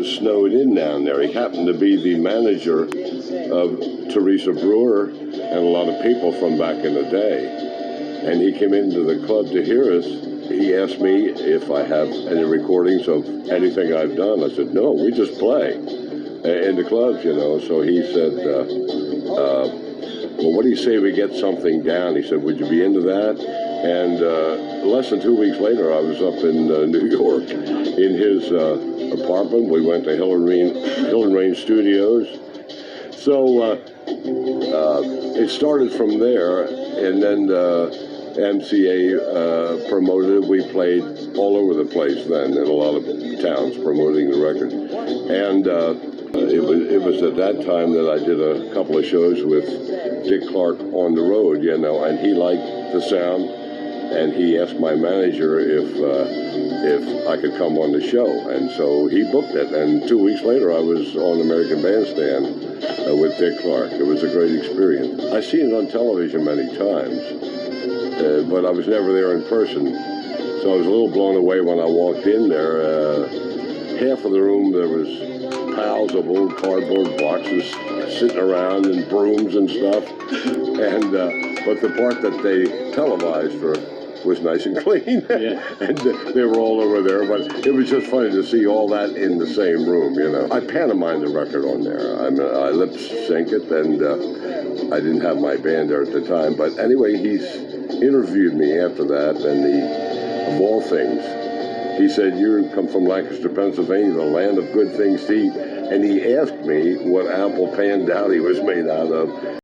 was snowed in down there. He happened to be the manager of Teresa Brewer and a lot of people from back in the day. And he came into the club to hear us. He asked me if I have any recordings of anything I've done. I said, no, we just play in the clubs, you know. So he said, well, what do you say we get something down? He said, would you be into that? And less than 2 weeks later, I was up in New York in his apartment. We went to Hill and Rain Studios. So it started from there, and then MCA promoted it. We played all over the place then in a lot of towns promoting the record. And it was at that time that I did a couple of shows with Dick Clark on the road, you know, and he liked the sound, and he asked my manager if I could come on the show, and so he booked it, and 2 weeks later I was on American Bandstand with Dick Clark. It was a great experience. I've seen it on television many times, but I was never there in person, so I was a little blown away when I walked in there. Half of the room there was piles of old cardboard boxes sitting around and brooms and stuff, and but the part that they televised was nice and clean. Yeah. And they were all over there, but it was just funny to see all that in the same room, you know. I pantomimed the record on there. I lip sync it, and I didn't have my band there at the time, but anyway, he's interviewed me after that, and of all things, he said, you come from Lancaster, Pennsylvania, the land of good things to eat. And he asked me what apple pan dowdy was made out of.